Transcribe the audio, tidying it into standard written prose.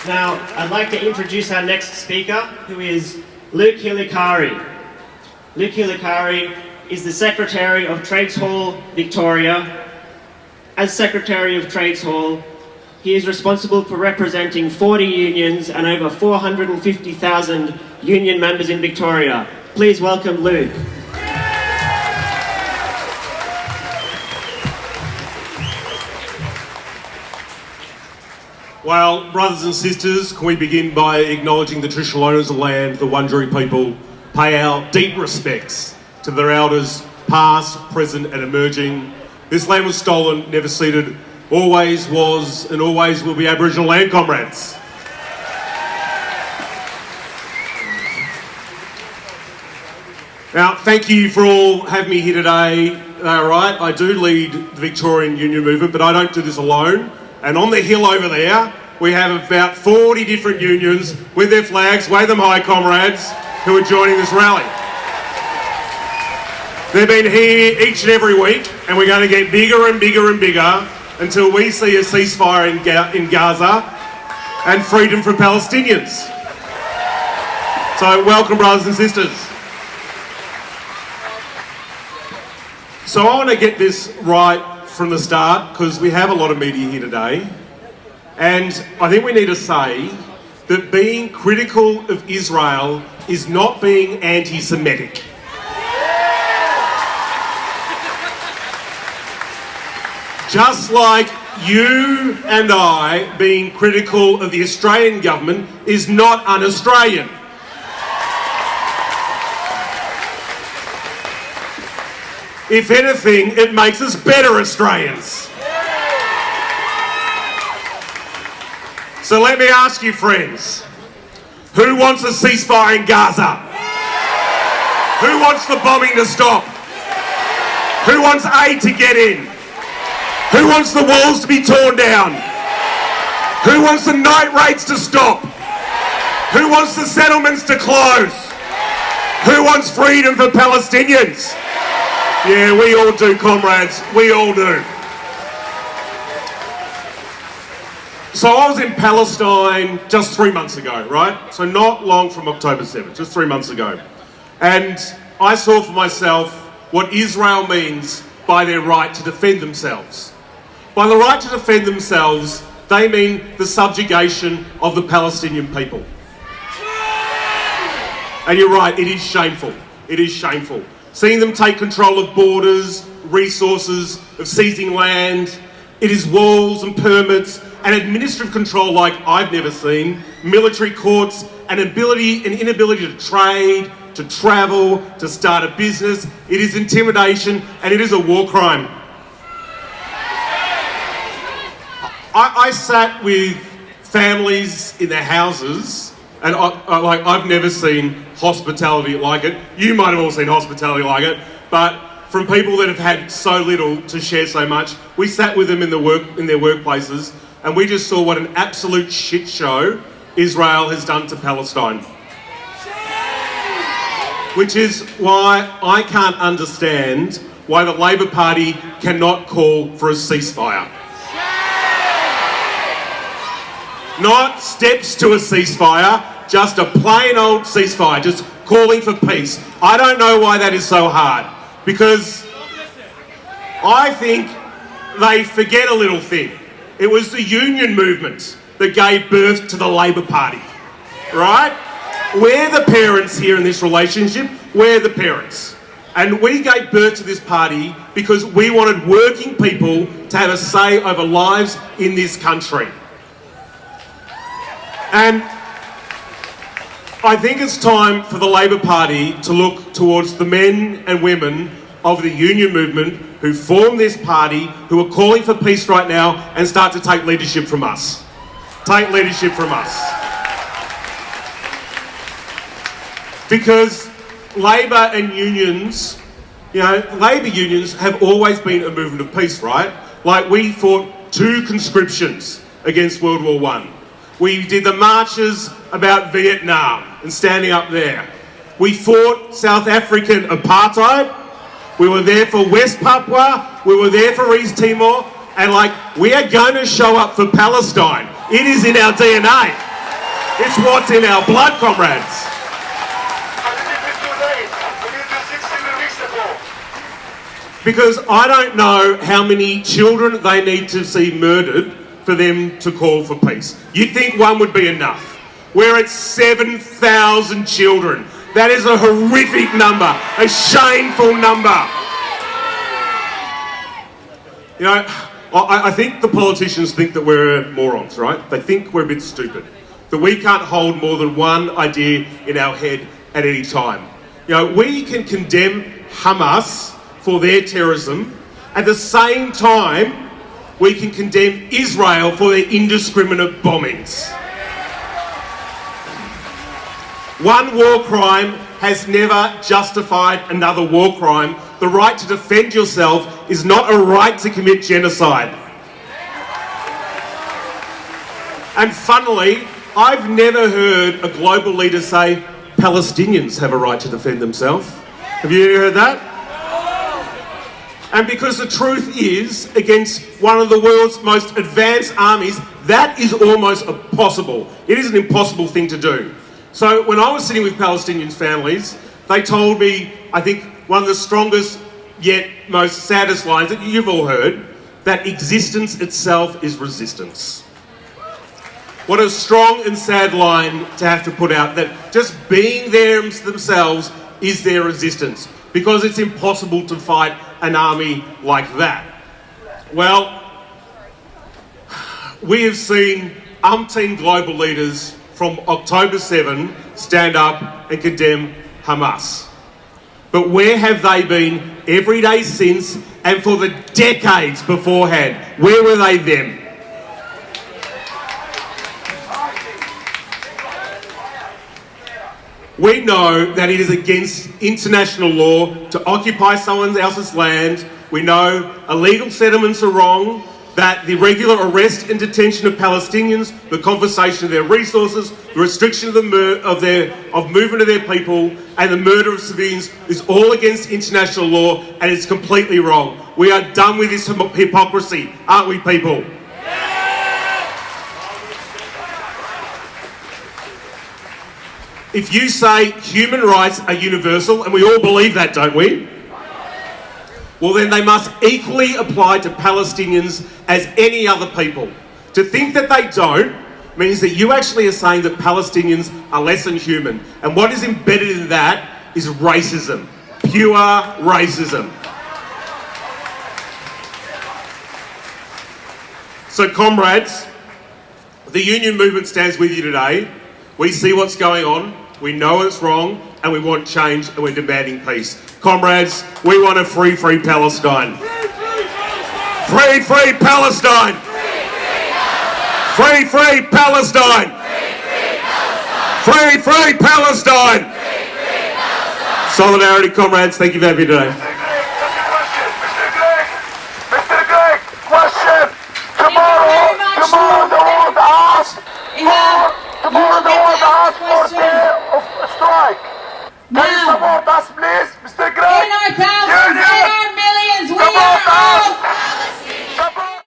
Now, I'd like to introduce our next speaker, who is Luke Hilakari. Luke Hilakari is the Secretary of Trades Hall, Victoria. As Secretary of Trades Hall, he is responsible for representing 40 unions and over 450,000 union members in Victoria. Please welcome Luke. Well, brothers and sisters, can we begin by acknowledging the traditional owners of the land, the Wurundjeri people, pay our deep respects to their elders, past, present and emerging. This land was stolen, never ceded, always was and always will be Aboriginal land, comrades. Now, thank you for all having me here today. Right, I do lead the Victorian union movement, but I don't do this alone. And on the hill over there, we have about 40 different unions with their flags. Wave them high, comrades, who are joining this rally. They've been here each and every week, and we're going to get bigger and bigger and bigger until we see a ceasefire in Gaza and freedom for Palestinians. So welcome, brothers and sisters. So I want to get this right from the start, because we have a lot of media here today, and I think we need to say that being critical of Israel is not being anti-Semitic. Just like you and I being critical of the Australian government is not un-Australian. If anything, it makes us better Australians. So let me ask you, friends, who wants a ceasefire in Gaza? Who wants the bombing to stop? Who wants aid to get in? Who wants the walls to be torn down? Who wants the night raids to stop? Who wants the settlements to close? Who wants freedom for Palestinians? Yeah, we all do, comrades. We all do. So I was in Palestine just 3 months ago, right? So not long from October 7th, just 3 months ago. And I saw for myself what Israel means by their right to defend themselves. By the right to defend themselves, they mean the subjugation of the Palestinian people. And you're right, it is shameful. It is shameful. Seeing them take control of borders, resources, of seizing land. It is walls and permits and administrative control like I've never seen, military courts, and inability to trade, to travel, to start a business. It is intimidation and it is a war crime. I sat with families in their houses, and I've never seen hospitality like it. You might have all seen hospitality like it, but from people that have had so little to share so much, we sat with them in their workplaces, and we just saw what an absolute shit show Israel has done to Palestine. Which is why I can't understand why the Labor Party cannot call for a ceasefire. Not steps to a ceasefire, just a plain old ceasefire, just calling for peace. I don't know why that is so hard, because I think they forget a little thing. It was the union movement that gave birth to the Labor Party, right? We're the parents here in this relationship, we're the parents. And we gave birth to this party because we wanted working people to have a say over lives in this country. And I think it's time for the Labor Party to look towards the men and women of the union movement who formed this party, who are calling for peace right now, and start to take leadership from us. Take leadership from us. Because Labor and unions, Labor unions have always been a movement of peace, right? Like, we fought 2 conscriptions against World War I. We did the marches about Vietnam and standing up there. We fought South African apartheid. We were there for West Papua. We were there for East Timor. And we are going to show up for Palestine. It is in our DNA. It's what's in our blood, comrades. Because I don't know how many children they need to see murdered for them to call for peace. You'd think one would be enough. We're at 7,000 children. That is a horrific number, a shameful number. You know, I think the politicians think that we're morons, right? They think we're a bit stupid, that we can't hold more than one idea in our head at any time. You know, we can condemn Hamas for their terrorism. At the same time, we can condemn Israel for their indiscriminate bombings. One war crime has never justified another war crime. The right to defend yourself is not a right to commit genocide. And funnily, I've never heard a global leader say Palestinians have a right to defend themselves. Have you ever heard that? And because the truth is, against one of the world's most advanced armies, that is almost impossible. It is an impossible thing to do. So when I was sitting with Palestinian families, they told me, I think, one of the strongest yet most saddest lines that you've all heard, that existence itself is resistance. What a strong and sad line to have to put out, that just being there themselves is their resistance, because it's impossible to fight an army like that. Well, we have seen umpteen global leaders from October 7 stand up and condemn Hamas. But where have they been every day since, and for the decades beforehand? Where were they then? We know that it is against international law to occupy someone else's land. We know illegal settlements are wrong, that the regular arrest and detention of Palestinians, the confiscation of their resources, the restriction of movement of their people, and the murder of civilians is all against international law, and it's completely wrong. We are done with this hypocrisy, aren't we, people? If you say human rights are universal, and we all believe that, don't we? Well, then they must equally apply to Palestinians as any other people. To think that they don't means that you actually are saying that Palestinians are less than human. And what is embedded in that is racism. Pure racism. So, comrades, the union movement stands with you today. We see what's going on, we know it's wrong, and we want change, and we're demanding peace. Comrades, we want a free, free Palestine. Free, free Palestine! Free, free Palestine! Free, free Palestine! Solidarity, comrades, thank you for having me today. Mr. Gregg, question! Tomorrow the world asks for day of strike. Can you support us, please?